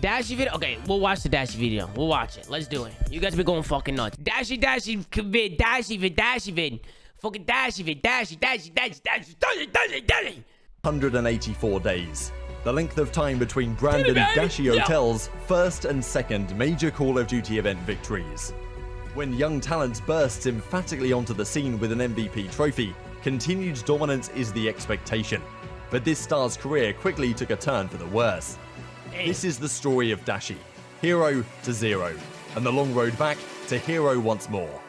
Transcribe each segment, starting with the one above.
Dashy video? Okay, we'll watch the Dashy video. We'll watch it. Let's do it. You guys be going fucking nuts. Dashy vid. Fucking Dashy vid. Dashy. 184 days. The length of time between Brandon Dashy Hotel's first and second major Call of Duty event victories. When young talent bursts emphatically onto the scene with an MVP trophy, continued dominance is the expectation. But this star's career quickly took a turn for the worse. This is the story of Dashy, hero to zero, and the long road back to hero once more.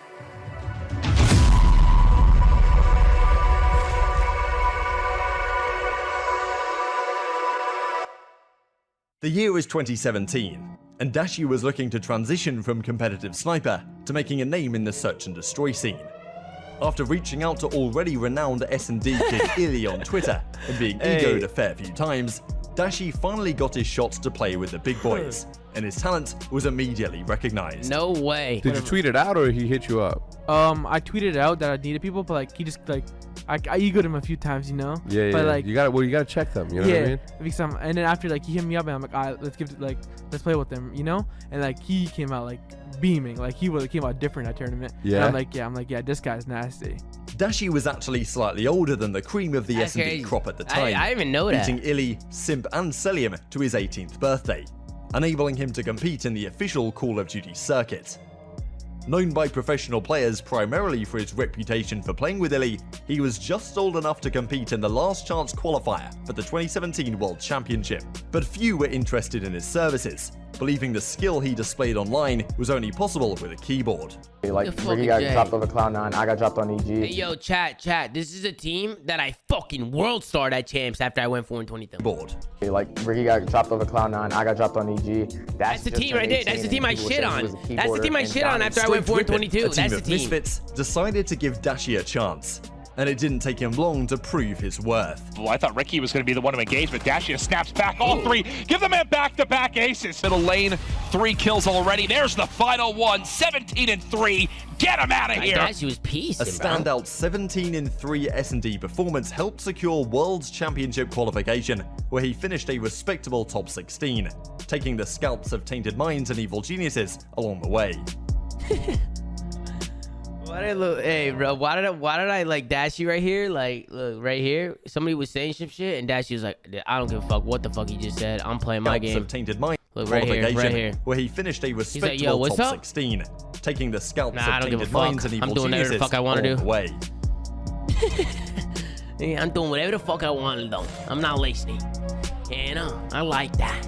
The year is 2017, and Dashy was looking to transition from competitive sniper to making a name in the search and destroy scene. After reaching out to already renowned S&D kid Illy on Twitter and being egoed a fair few times, Dashy finally got his shot to play with the big boys, and his talent was immediately recognized. No way. Did you tweet it out or he hit you up? I tweeted out that I needed people, but like he just like I egoed him a few times, you know. Yeah. But like you gotta check them. You know what I mean? Because and then after like he hit me up and I'm like, all right, let's play with them, you know. And like he came out like beaming, like he came out different at tournament. Yeah. And I'm like, this guy's nasty. Dashy was actually slightly older than the cream of the That's S&D crazy. crop at the time, I didn't even know that. beating Illy, Simp and Celium to his 18th birthday, enabling him to compete in the official Call of Duty circuit. Known by professional players primarily for his reputation for playing with Illy, he was just old enough to compete in the last chance qualifier for the 2017 World Championship, but few were interested in his services, believing the skill he displayed online was only possible with a keyboard. Like, fucking Ricky got Jay. dropped over Cloud9, I got dropped on EG. Hey, yo, chat. This is a team that I fucking world starred at champs after I went 4-23. Board. Like, Ricky got dropped over Cloud9, I got dropped on EG. That's the just team turned right there. 18 That's the team I and people shit said he on. was a That's the keyboarder team I and shit on down after I went Straight Whippet, 4-22. a team That's the of team. misfits, decided to give Dashy a chance, and it didn't take him long to prove his worth. Well, I thought Ricky was going to be the one to engage, but Dashy snaps back all three. Give the man back-to-back aces. Middle lane, 3 kills already. There's the final one, 17-3. Get him out of here. Dashy was A piecing, standout 17-3 S&D performance helped secure World Championship qualification, where he finished a respectable top 16, taking the scalps of Tainted Minds and Evil Geniuses along the way. Hey, bro, why did I like Dashy right here? Like, look, right here, somebody was saying some shit, and Dashy was like, I don't give a fuck what the fuck he just said. I'm playing my Scalps game. of Tainted Minds Look, right here, qualification, right here. where he finished a respectable yo, what's top up? 16, taking the scalps Nah, I of don't give a Tainted fuck. Minds and Evil I'm doing whatever the Geniuses fuck I wanna along do. the way. Yeah, I'm doing whatever the fuck I want to do. I'm not listening. You know, I like that.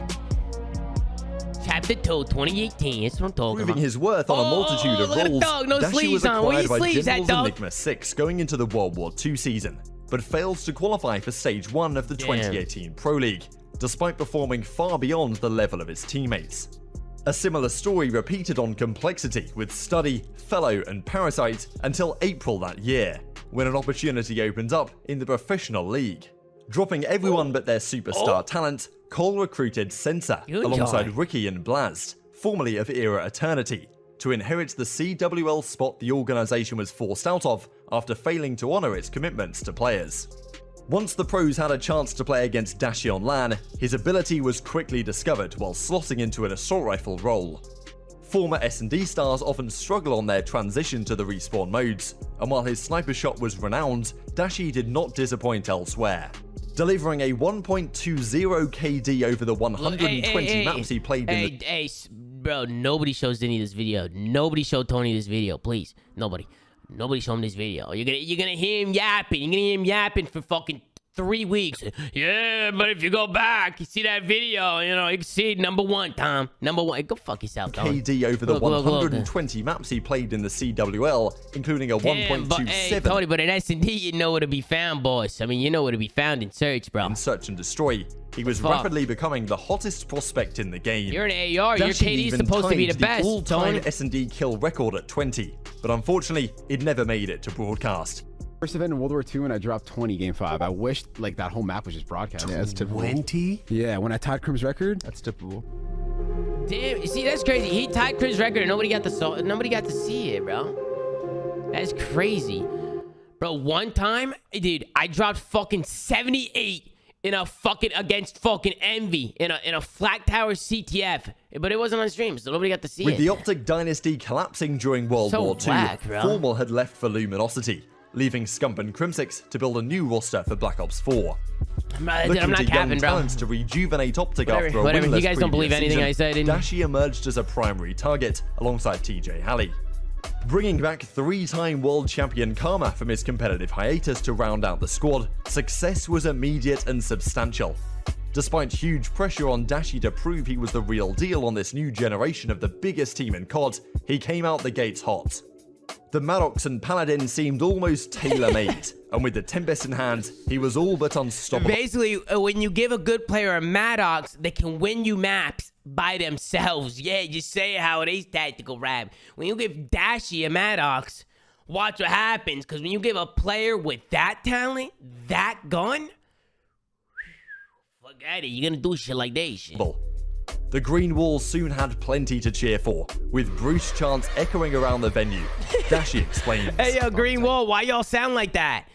Chapter 2, 2018. That's what I'm talking Proving about. his worth on a multitude of look at the roles, dog, no Dashy sleeves was on. Where acquired your by sleeves at, Generals dog? Enigma 6 going into the World War II season, but fails to qualify for Stage 1 of the 2018 Pro League, despite performing far beyond the level of his teammates. A similar story repeated on Complexity with Study, Fellow and Parasite until April that year, when an opportunity opened up in the professional league. Dropping everyone but their superstar talent, Cole recruited Sensor Good alongside job. Ricky and Blast, formerly of Era Eternity, to inherit the CWL spot the organization was forced out of after failing to honor its commitments to players. Once the pros had a chance to play against Dashy on LAN, his ability was quickly discovered while slotting into an assault rifle role. Former S&D stars often struggle on their transition to the respawn modes, and while his sniper shot was renowned, Dashy did not disappoint elsewhere, delivering a 1.20 KD over the 120 maps he played in the... Hey, bro, nobody shows Denny this video. Nobody show Tony this video, please. Nobody show him this video. You're gonna hear him yapping. You're gonna hear him yapping for fucking 3 weeks. Yeah, but if you go back, you see that video, you know, you can see number 1, Tom. Number 1. Go fuck yourself, Tom. KD over the Look. 120 maps he played in the CWL, including a 1.27 Hey, Tony, but in S&D, you know where to be found, boss. I mean, you know where to be found in search, bro. in Search and Destroy. He was Fuck. rapidly becoming the hottest prospect in the game. You're an AR. Your Dashy KD is even supposed to be the tied best, all-time Tony. S&D kill record at 20, but unfortunately, it never made it to broadcast. First event in World War II and I dropped 20 game 5. I wish like that whole map was just broadcast. Yeah, that's typical. 20? Yeah, when I tied Crim's record. That's typical. Damn, you see, that's crazy. He tied Chris' record and nobody got to see it, bro. That's crazy. Bro, one time, dude, I dropped fucking 78 in a fucking against fucking Envy in a flat tower CTF, but it wasn't on stream, so nobody got to see With it. the OpTic dynasty collapsing during World War II, whack, bro. Formal had left for Luminosity, leaving Scump and Crimsix to build a new roster for Black Ops 4. I'm Looking not to capping, young bro. talents to rejuvenate OpTic after a Whatever. winless You guys don't believe previous anything season, I said. Dashy emerged as a primary target alongside TJ Halley, bringing back 3-time world champion Karma from his competitive hiatus to round out the squad. Success was immediate and substantial. Despite huge pressure on Dashy to prove he was the real deal on this new generation of the biggest team in COD, he came out the gates hot. The Maddox and Paladin seemed almost tailor-made, and with the Tempest in hand, he was all but unstoppable. Basically, when you give a good player a Maddox, they can win you maps by themselves. Yeah, just say it how it is, tactical rap. When you give Dashy a Maddox, watch what happens. Because when you give a player with that talent, that gun, fuck at it, you're gonna do shit like this. Shit. The Green Wall soon had plenty to cheer for, with Bruce chants echoing around the venue. Dashy explains. Hey, yo, Green Wall, why y'all sound like that?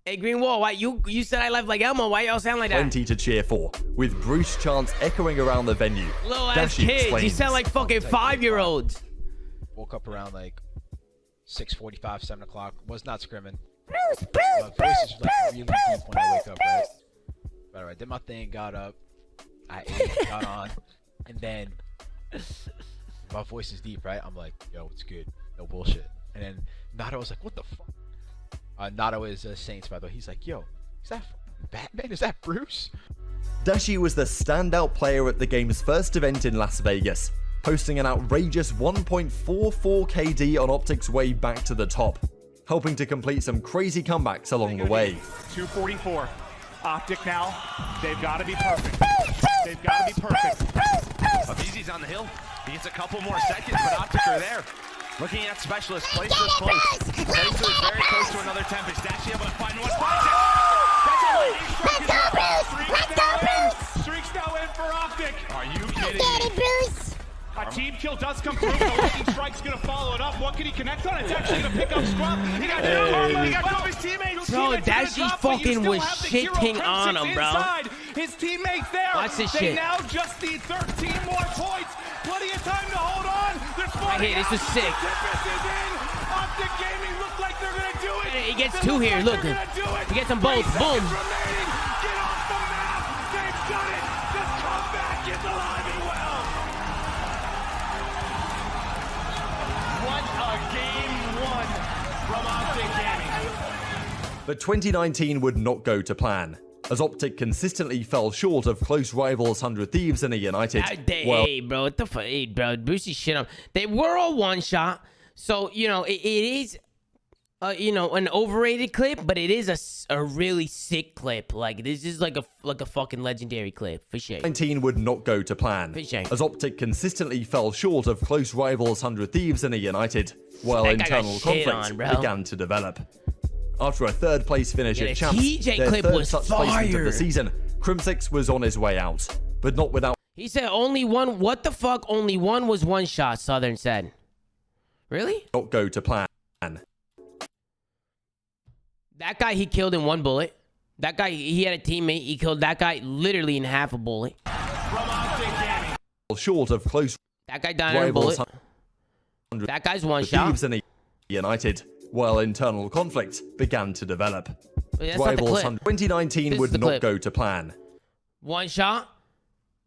Hey, Green Wall, why you said I left like Elmo? Why y'all sound like that? Plenty to cheer for, with Bruce chants echoing around the venue. Little ass Dashy kids, you explains. sound like fucking 5-year-olds. Woke up around like 6:45, 7 o'clock. Was not scrimming. Bruce, My voice is like really deep when I wake up, right? But alright, did my thing, got up. I ate, got on, and then my voice is deep, right? I'm like, yo, it's good, no bullshit. And then Nato was like, what the fuck? Nato is Saints, by the way. He's like, yo, is that Batman? Is that Bruce? Dashy was the standout player at the game's first event in Las Vegas, posting an outrageous 1.44 KD on OpTic's way back to the top, helping to complete some crazy comebacks along the way. 244. OpTic now, they've got to be perfect. They've got to be perfect. Avizi's on the hill. He gets a couple more seconds, but OpTic are there. Looking at Specialist, places us close. Heading to very close to another Tempest. Dashy able to find one. Finds it! That's a lightning strike as well. Streaks now in for OpTic. Are you kidding Get me? it, Bruce. A team kill does come through, but the lightning strike's going to follow it up. What can he connect on? It's actually going to pick up Scrub. He got He got two of his teammates. Bro, Dashy fucking was shitting on him, bro. His teammates there. Watch this they shit. now just need 13 more points. Plenty of time to hold on. They're Right here, this is sick. Tempest is in. OpTic Gaming look like they're going to do it. He gets They two look here, like look. they're gonna do it. He gets them both, 3 boom. seconds remaining. Get off the map. They've done it. The comeback is alive and well. What a game one from OpTic Gaming. But 2019 would not go to plan, as OpTic consistently fell short of close rivals 100 Thieves and a United. Hey, bro, what the fuck? Hey, bro, Brucey shit on. They were all one shot, so you know it is, you know, an overrated clip, but it is a really sick clip. Like this is like a fucking legendary clip for sure. 2019 would not go to plan, For sure. as OpTic consistently fell short of close rivals 100 Thieves and a United, while That guy got internal shit conflict on, bro. began to develop. After a third place finish Yeah, at the Champs, TJ their clip third was such placement of fire. the season, Crimsix was on his way out, but not without He said only one. What the fuck? Only one was one shot. Southern said. Really? not go to plan. That guy he killed in one bullet. That guy he had a teammate. He killed that guy literally in half a bullet. Short of close That guy died in a rivals bullet. 100 That guy's one shot. Thieves and a United, while internal conflict began to develop. That's not the Rivals clip. 2019 This is would the not clip. go to plan. One shot.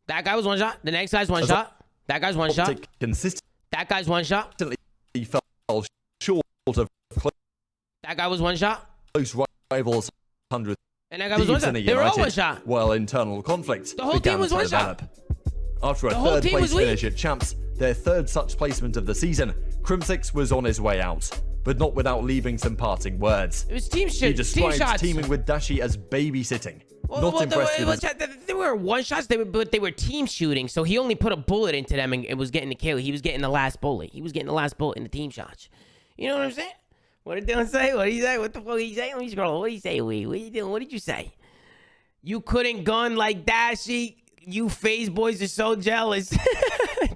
That guy was one shot. The next guy's one shot. That guy's one shot. OpTic consistently That guy's one shot. fell short of That guy was one shot. close rivals 100 And that guy was one Thieves shot. and a They were all United, one shot. while internal conflict The whole began team was to one shot. develop. After a The whole third team place was weak. finish at Champs, their third such placement of the season, Crimsix was on his way out, but not without leaving some parting words. It was team He shit. Team described shots. teaming with Dashy as babysitting. Not impressed with his They were one shots, but they were team shooting. So he only put a bullet into them and it was getting the kill. He was getting the last bullet. He was getting the last bullet in the team shots. You know what I'm saying? What did Dylan say? What did he say? What the fuck did he say? Let me scroll. What did he say? What are you doing? What did you say? You couldn't gun like Dashy. You phase boys are so jealous.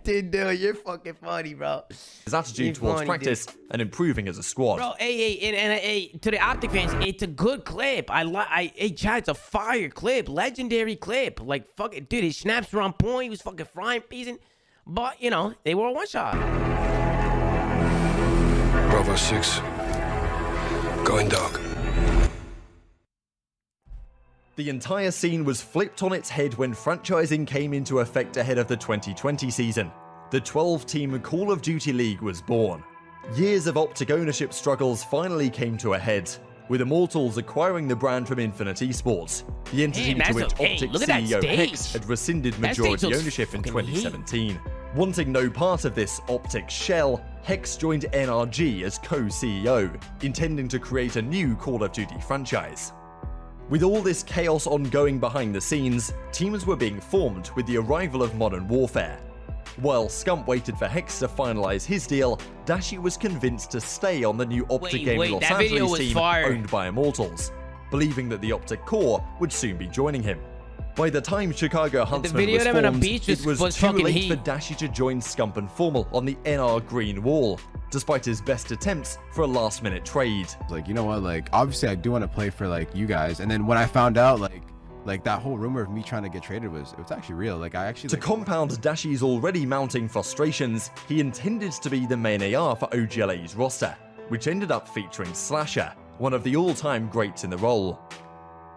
Dude, you're fucking funny, bro. His attitude towards practice and improving as a squad. Bro, hey, to the OpTic fans, it's a good clip. Hey, Chad, it's a fire clip, legendary clip. Like, fuck it, dude, his snaps were on point. He was fucking frying, piecing. But, you know, they were a one-shot. Bravo 6. Going dark. The entire scene was flipped on its head when franchising came into effect ahead of the 2020 season. The 12-team Call of Duty League was born. Years of OpTic ownership struggles finally came to a head, with Immortals acquiring the brand from Infinite Esports, the entity to which OpTic CEO Hex had rescinded majority ownership in 2017. Wanting no part of this OpTic shell, Hex joined NRG as co-CEO, intending to create a new Call of Duty franchise. With all this chaos ongoing behind the scenes, teams were being formed with the arrival of Modern Warfare. While Scump waited for Hex to finalize his deal, Dashy was convinced to stay on the new OpTic Gaming Los Angeles team owned by Immortals, believing that the OpTic core would soon be joining him. By the time Chicago Huntsmen was formed, it was too late for Dashy to join Scump and Formal on the NR Green Wall, despite his best attempts for a last-minute trade. Like, you know what, like, obviously I do want to play for, like, you guys, and then when I found out, like that whole rumor of me trying to get traded was actually real. Like, I actually... To compound Dashy's already mounting frustrations, he intended to be the main AR for OGLA's roster, which ended up featuring Slasher, one of the all-time greats in the role.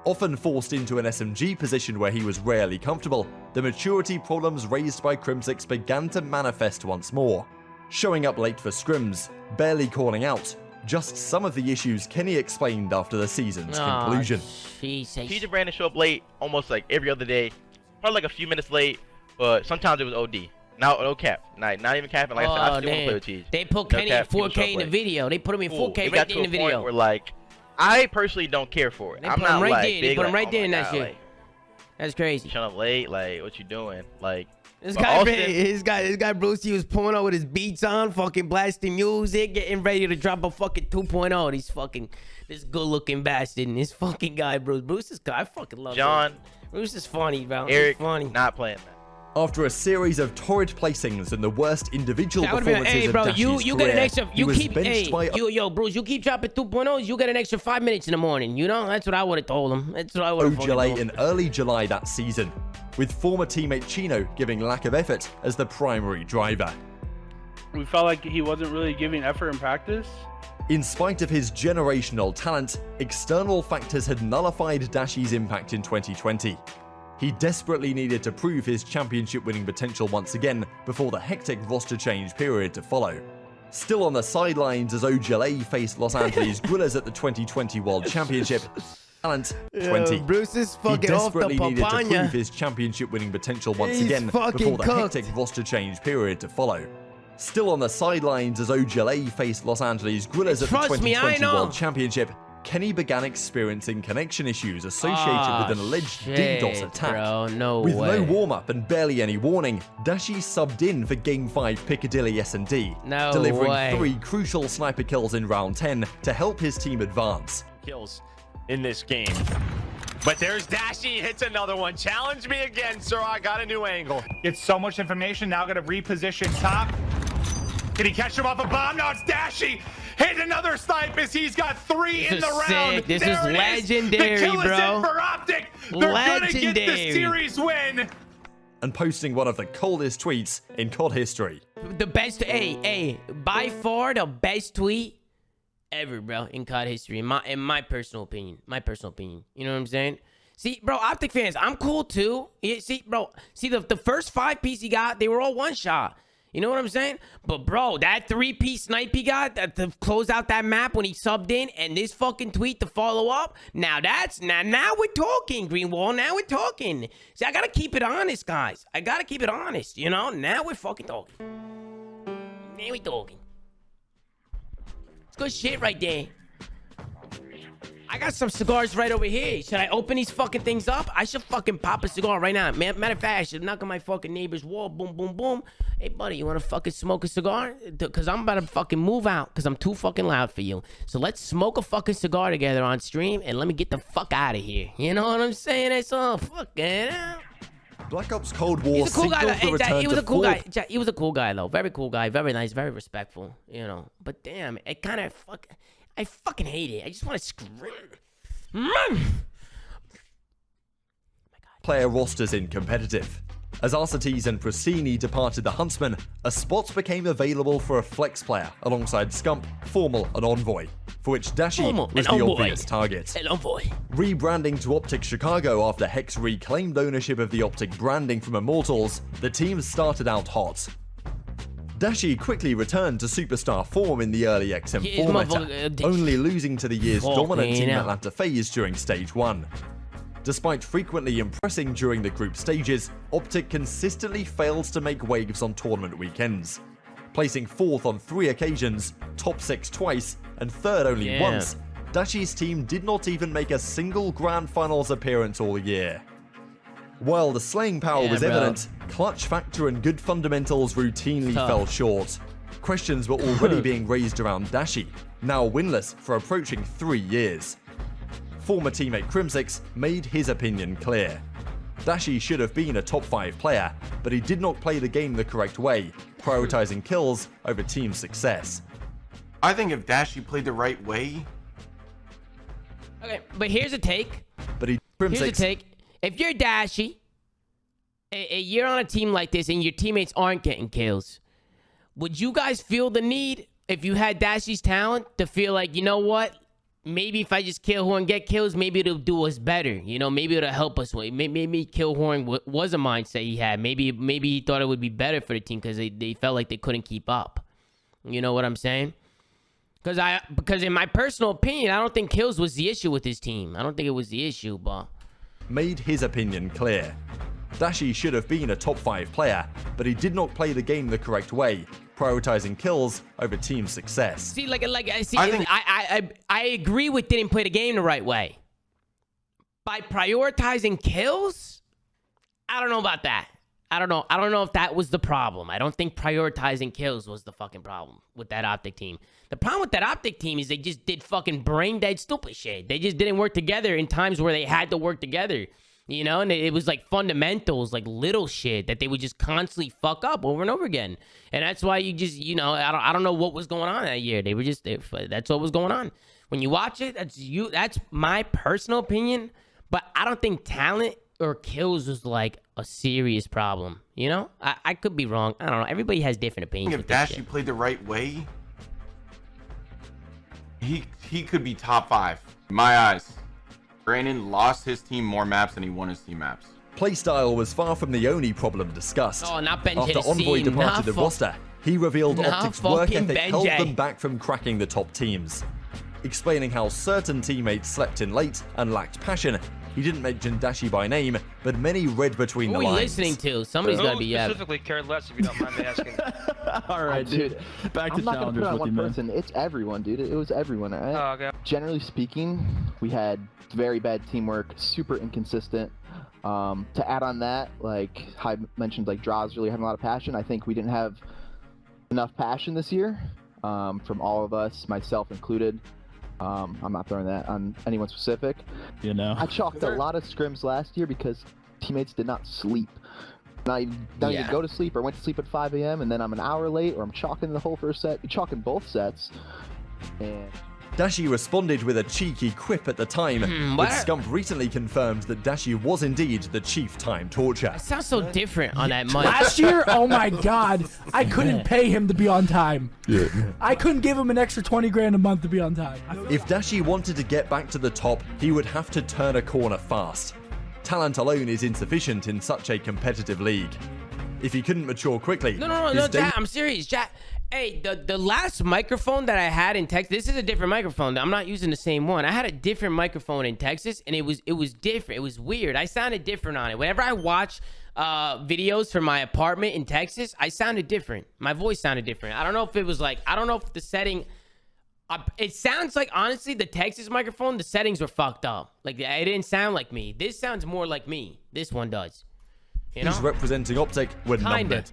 Often forced into an SMG position where he was rarely comfortable, the maturity problems raised by Crimsix began to manifest once more. Showing up late for scrims, barely calling out, just some of the issues Kenny explained after the season's conclusion. He and Brandon show up late almost like every other day, probably like a few minutes late, but sometimes it was OD. No cap, not even capping. Like I said, I still want to play with Cheese. They put Kenny in 4K in the video. They put him in 4K right there in the video. Where, like, I personally don't care for it. I'm not like big. They put him right like, there in oh that God, shit. like, That's crazy. Showing up late, like, what you doing? Like, this guy Brucey was pulling out with his beats on, fucking blasting music, getting ready to drop a fucking 2.0. This good-looking bastard and this fucking guy, Bruce. Bruce is guy. I fucking love John. Bruce is funny, bro. Eric, He's funny. not playing that. After a series of torrid placings and the worst individual performances of Dashy's you career, get an extra. he was benched by... Yo, Bruce, you keep dropping 2.0s, you get an extra 5 minutes in the morning. You know, that's what I would have told him. That's what I would have told him. OGLA in early July that season, with former teammate Chino giving lack of effort as the primary driver. We felt like he wasn't really giving effort in practice. In spite of his generational talent, external factors had nullified Dashy's impact in 2020. He desperately needed to prove his championship-winning potential once again before the hectic roster change period to follow. Still on the sidelines as OGLA faced Los Angeles Guerrillas at the 2020 World Championship, talent 20. Bruce is fucking he desperately off the needed to papaya. prove his championship-winning potential once again fucking before the cooked. hectic roster change period to follow. Still on the sidelines as OGLA faced Los Angeles Guerrillas at the 2020 World Championship, Kenny began experiencing connection issues associated with an alleged DDoS attack. Bro, With no warm-up and barely any warning, Dashy subbed in for Game 5 Piccadilly S&D, delivering 3 crucial sniper kills in round 10 to help his team advance. Kills in this game. But there's Dashy, hits another one. Challenge me again, sir. I got a new angle. It's so much information. Now got to reposition top. Can he catch him off a bomb? No, it's Dashy. Hit another snipe as he's got 3 in the round. This is legendary, the kill is bro. in for OpTic. They're gonna get the series win. And posting one of the coldest tweets in COD history. The best, by far the best tweet ever, bro, in COD history. In my personal opinion. You know what I'm saying? See, bro, OpTic fans, I'm cool too. See, bro, the first 5 pieces he got, they were all one shot. You know what I'm saying? But, bro, that 3-piece snipe he got to close out that map when he subbed in and this fucking tweet to follow up, now we're talking, Greenwall. Now we're talking. See, I got to keep it honest, guys. I got to keep it honest, you know? Now we're fucking talking. Now we're talking. It's good shit right there. I got some cigars right over here. Should I open these fucking things up? I should fucking pop a cigar right now. Matter of fact, I should knock on my fucking neighbor's wall. Boom, boom, boom. Hey, buddy, you want to fucking smoke a cigar? Because I'm about to fucking move out because I'm too fucking loud for you. So let's smoke a fucking cigar together on stream and let me get the fuck out of here. You know what I'm saying? That's all fucking out. Black Ops Cold War He's a cool guy. signaled the Hey, Jack, return he was to a cool four- guy. Jack, he was a cool guy though. Very cool guy. Very nice. Very respectful. You know. But damn, it kind of I fucking hate it. I just want to scream. Player rosters in competitive. As Arcetes and Prasini departed the Huntsmen, a spot became available for a flex player alongside Scump, Formal, and Envoy, for which Dashy was the obvious target. Rebranding to OpTic Chicago after Hex reclaimed ownership of the OpTic branding from Immortals, the team started out hot. Dashy quickly returned to superstar form in the early XM4 meta, only losing to the year's dominant Team Atlanta phase during Stage 1. Despite frequently impressing during the group stages, OpTic consistently fails to make waves on tournament weekends. Placing 4th on 3 occasions, top 6 twice, and 3rd only once, Dashy's team did not even make a single Grand Finals appearance all year. While the slaying power was evident, clutch factor and good fundamentals routinely fell short. Questions were already being raised around Dashy, now winless for approaching 3 years. Former teammate Crimsix made his opinion clear. Dashy should have been a top 5 player, but he did not play the game the correct way, prioritizing kills over team success. I think if Dashy played the right way... Okay, but here's a take. Here's a take. If you're Dashy, you're on a team like this and your teammates aren't getting kills, would you guys feel the need, if you had Dashy's talent, to feel like, you know what? Maybe if I just kill Horn, get kills, maybe it'll do us better. You know, maybe it'll help us. Maybe kill Horn was a mindset he had. Maybe he thought it would be better for the team because they felt like they couldn't keep up. You know what I'm saying? Because in my personal opinion, I don't think kills was the issue with his team. I don't think it was the issue, but... Made his opinion clear. Dashy should have been a top 5 player, but he did not play the game the correct way, prioritizing kills over team success. See, I agree with didn't play the game the right way. By prioritizing kills, I don't know about that. I don't know if that was the problem. I don't think prioritizing kills was the fucking problem with that OpTic team. The problem with that OpTic team is they just did fucking brain dead stupid shit. They just didn't work together in times where they had to work together. You know, and it was like fundamentals, like little shit that they would just constantly fuck up over and over again. And that's why you just, you know, I don't know what was going on that year. That's what was going on. When you watch it, that's my personal opinion. But I don't think talent or kills was like a serious problem. You know, I could be wrong. I don't know. Everybody has different opinions. If Dashy played the right way, he could be top 5. In my eyes. Brandon lost his team more maps than he won his team maps. Playstyle was far from the only problem discussed. Oh, not Ben After Envoy departed the roster, he revealed OpTic's work ethic held them back from cracking the top teams. Explaining how certain teammates slept in late and lacked passion, he didn't mention Dashy by name, but many read between the lines. Who are you listening to? Somebody's got to be... specifically cared less, if you don't mind me asking. All right, dude. Back to I'm not gonna put challengers on with one you, man. person. It's everyone, dude. It was everyone. Right? Oh, okay. Generally speaking, we had very bad teamwork, super inconsistent. To add on that, like I mentioned, like Draws really having a lot of passion. I think we didn't have enough passion this year from all of us, myself included. I'm not throwing that on anyone specific. You know, I chalked a lot of scrims last year because teammates did not sleep. Not even go to sleep, or went to sleep at 5 a.m. and then I'm an hour late, or I'm chalking the whole first set. You're chalking both sets, and Dashy responded with a cheeky quip at the time, but Scump recently confirmed that Dashy was indeed the chief time torture. It sounds so different on that mic. Last year, oh my god, I couldn't pay him to be on time. Yeah. I couldn't give him an extra 20 grand a month to be on time. If Dashy wanted to get back to the top, he would have to turn a corner fast. Talent alone is insufficient in such a competitive league. If he couldn't mature quickly... No, Jack, I'm serious, Jack. Hey, the last microphone that I had in Texas, this is a different microphone. I'm not using the same one. I had a different microphone in Texas, and it was different. It was weird. I sounded different on it. Whenever I watch videos from my apartment in Texas, I sounded different. My voice sounded different. I don't know if it was like, I don't know if the setting... it sounds like, honestly, the Texas microphone, the settings were fucked up. Like, it didn't sound like me. This sounds more like me. This one does. You know? Who's representing OpTic were numbered.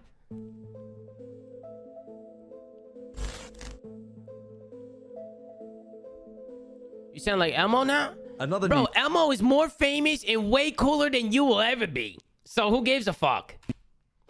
You sound like Elmo now? Bro, Elmo is more famous and way cooler than you will ever be. So who gives a fuck?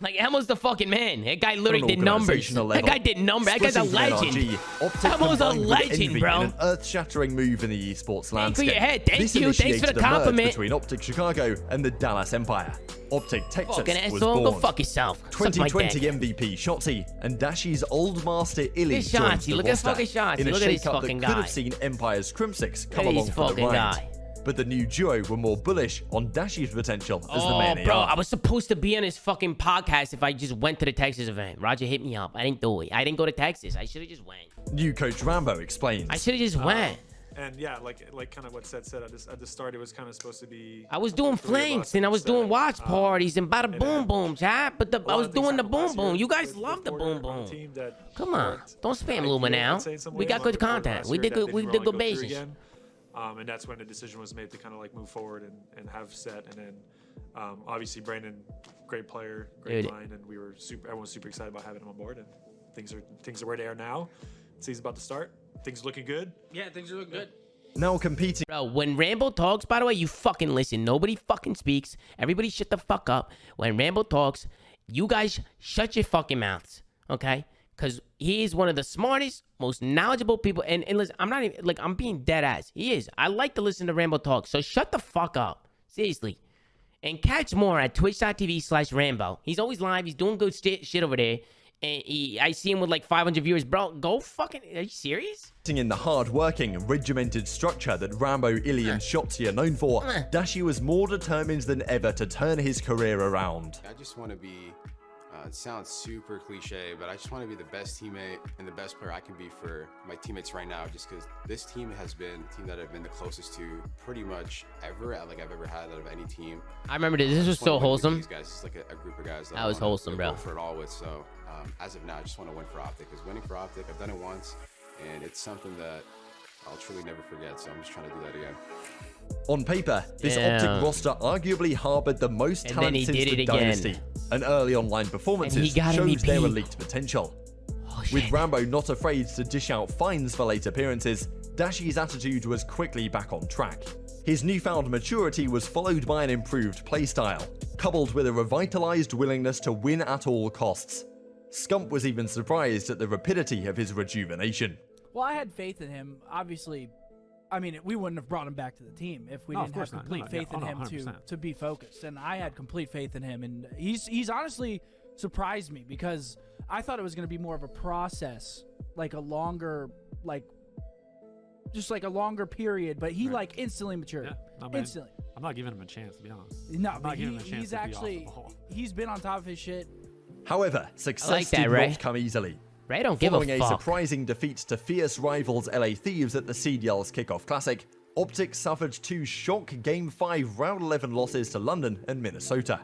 Like, Elmo's the fucking man. That guy literally did numbers. Organizational That level. guy did numbers. That guy's a Splitting legend. NRG, OpTic Elmo's a combined with legend, envy bro. in an earth-shattering move in the esports landscape. your head. Thank This you. Thanks for the initiated a merge compliment. between OpTic Chicago and the Dallas Empire. OpTic Texas Fucking was asshole. born. Go fuck yourself. Suck my 2020 dick. MVP Shotzi and Dashy's old master Illy This joined Shotzi, the look at roster fucking Shotzi. in a Look at this shakeup that fucking could guy. have seen Empire's Crimsix come Look at along this for the fucking ride. guy. But the new duo were more bullish on Dashy's potential as the Oh, main bro, AR. I was supposed to be on his fucking podcast if I just went to the Texas event. Roger hit me up. I didn't do it. I didn't go to Texas. I should have just went. New coach Rambo explains. I should have just went. And yeah, like kind of what Seth said at the start, it was kind of supposed to be. I was doing flanks and I was doing watch parties and bada boom boom, chat. But I was doing the boom boom. You guys love the boom boom. Come on, don't spam Luma now. We got good content. We did good. We did good basis. And that's when the decision was made to kind of like move forward and have Seth, and then obviously Brandon, great player, great mind, and everyone was super excited about having him on board, and things are where they are now. Season's about to start. Things are looking good. Yeah, things are looking good. Now competing. Bro, when Rambo talks, by the way, you fucking listen. Nobody fucking speaks. Everybody shut the fuck up. When Rambo talks, you guys shut your fucking mouths, okay? Because he is one of the smartest, most knowledgeable people. And listen, I'm not even, like, I'm being dead ass. He is. I like to listen to Rambo talk. So shut the fuck up. Seriously. And catch more at twitch.tv/Rambo. He's always live. He's doing good shit over there. And I see him with like 500 viewers. Bro, go fucking... Are you serious? In the hard-working, regimented structure that Rambo, Illy, and Shotzi are known for, Dashy was more determined than ever to turn his career around. I just want to be, it sounds super cliche, but I just want to be the best teammate and the best player I can be for my teammates right now, just because this team has been the team that I've been the closest to pretty much ever, like I've ever had out of any team. I remember this was so wholesome. These guys, it's like a group of guys that was wholesome, bro. Go for it all with. So as of now, I just want to win for OpTic, because winning for OpTic, I've done it once, and it's something that I'll truly never forget. So I'm just trying to do that again. On paper, this OpTic roster arguably harbored the most talent since the Dynasty, and early online performances shows their elite potential. With Rambo not afraid to dish out fines for late appearances, Dashy's attitude was quickly back on track. His newfound maturity was followed by an improved playstyle, coupled with a revitalized willingness to win at all costs. Scump was even surprised at the rapidity of his rejuvenation. Well, I had faith in him. Obviously, I mean, we wouldn't have brought him back to the team if we didn't have complete faith in him to be focused. And I had complete faith in him. And he's honestly surprised me, because I thought it was going to be more of a process, like a longer, just like a longer period. But he like instantly matured. Yeah, no, instantly. I'm not giving him a chance, to be honest. No, but he's actually he's been on top of his shit. However, success did not come easily. Ray don't give a Following fuck. Surprising defeat to fierce rivals LA Thieves at the CDL's Kickoff Classic, OpTic suffered 2 shock Game 5 Round 11 losses to London and Minnesota.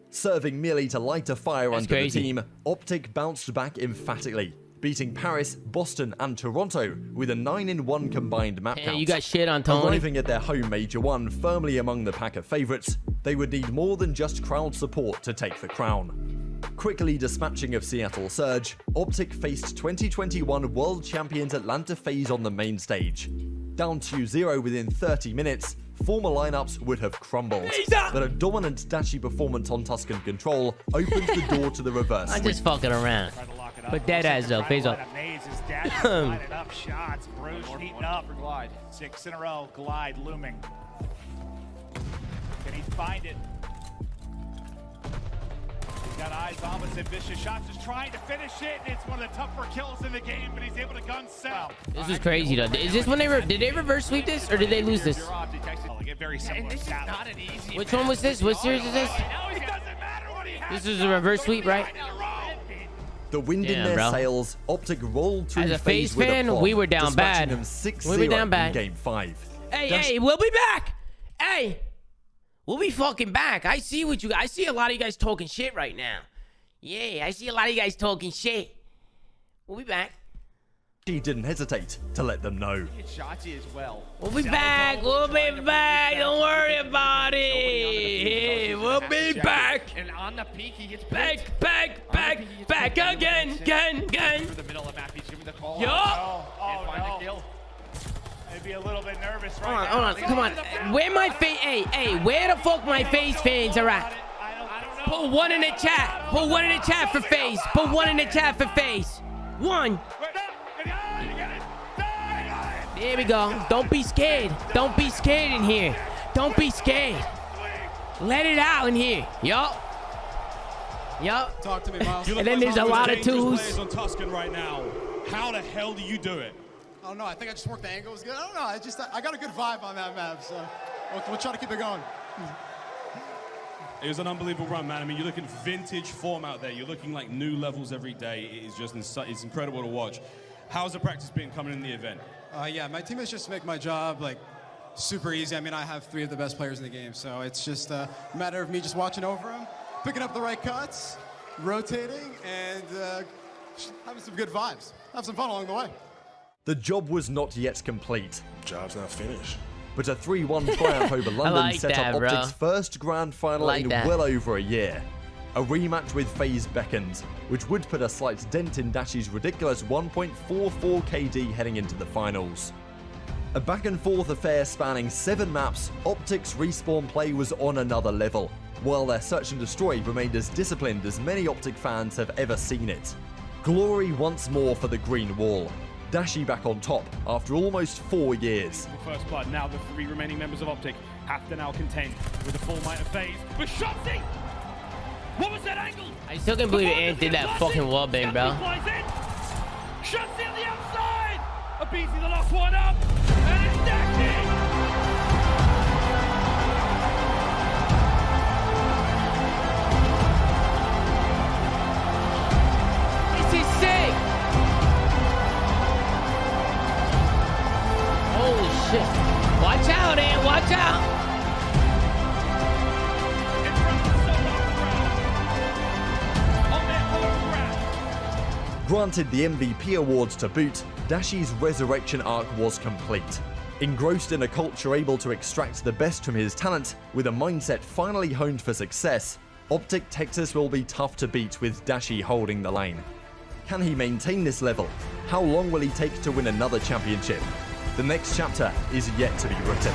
Serving merely to light a fire under the team, OpTic bounced back emphatically, beating Paris, Boston, and Toronto with a 9-1 combined map count. You got shit on Tony. Arriving at their home Major 1 firmly among the pack of favourites, they would need more than just crowd support to take the crown. Quickly dispatching of Seattle Surge, OpTic faced 2021 World Champions Atlanta FaZe on the main stage. Down 2-0 within 30 minutes, former lineups would have crumbled. But a dominant Dashy performance on Tuscan Control opened the door to the reverse. I'm just fucking around. But dead ass though, FaZe up. Lining up shots, Bruce heating up. Glide. 6 in a row, Glide looming. Can he find it? He's got eyes on with vicious shots, just trying to finish it. It's one of the tougher kills in the game, but he's able to gun set. This is crazy though. Is this when did they reverse sweep this, or did they lose this? Very similar. This is not an easy. Which one was this? What series is this? This is a reverse sweep, right? The wind in their sails, OpTic rolled through As a FaZe fan, with a we were down bad. them 6-0 We were down bad. in Game 5. Hey, we'll be back. Hey, we'll be fucking back. I see a lot of you guys talking shit right now. Yeah, I see a lot of you guys talking shit. We'll be back. She didn't hesitate to let them know. Shotzi as well. We'll be back. We'll be back. Don't worry about it. We'll be back. And on the peak, he gets back again. Through the middle of the map, he's giving the call. Yo. Can't find the kill. I'd be a little bit nervous right now. Hold on. Come on. Where my FaZe? Hey, where the fuck my FaZe fans are at? Put one in the chat. Put one in the chat for FaZe. Put one in the chat for FaZe. One. There we go. Don't be scared. Don't be scared in here. Don't be scared. Let it out in here. Yup. Yup. Talk to me, Miles. And then there's a lot of twos. On Tuscan right now. How the hell do you do it? I don't know. I think I just worked the angles good. I don't know. I got a good vibe on that map, so we'll try to keep it going. It was an unbelievable run, man. I mean, you're looking vintage form out there. You're looking like new levels every day. It is just it's incredible to watch. How's the practice been coming in the event? Yeah, my teammates just make my job like super easy. I mean, I have 3 of the best players in the game, so it's just a matter of me just watching over them, picking up the right cuts, rotating, and having some good vibes. Have some fun along the way. The job was not yet complete. Job's not finished. But a 3-1 triumph over London set up bro. OpTic's first grand final in well over a year. A rematch with FaZe beckoned, which would put a slight dent in Dashy's ridiculous 1.44 KD heading into the finals. A back-and-forth affair spanning 7 maps, OpTic's respawn play was on another level, while their search and destroy remained as disciplined as many OpTic fans have ever seen it. Glory once more for the green wall. Dashy back on top after almost 4 years. First blood. Now the 3 remaining members of OpTic have to now contend with the full might of FaZe. But Shotzi! What was that angle? I still can't believe Ant did that fucking wallbang, bro. Shotzi on the outside! Abizi the last one up! And it's Dashy! This is sick! Holy shit. Watch out, Ant. Watch out. Granted the MVP awards to boot, Dashy's resurrection arc was complete. Engrossed in a culture able to extract the best from his talent, with a mindset finally honed for success, OpTic Texas will be tough to beat with Dashy holding the lane. Can he maintain this level? How long will he take to win another championship? The next chapter is yet to be written.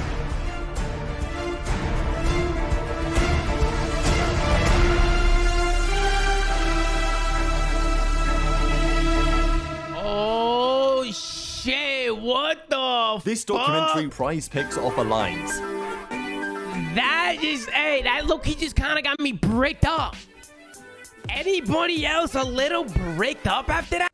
Oh shit, what the This fuck? documentary prize picks offer lines. That is, hey, that look, he just kind of got me bricked up. Anybody else a little bricked up after that?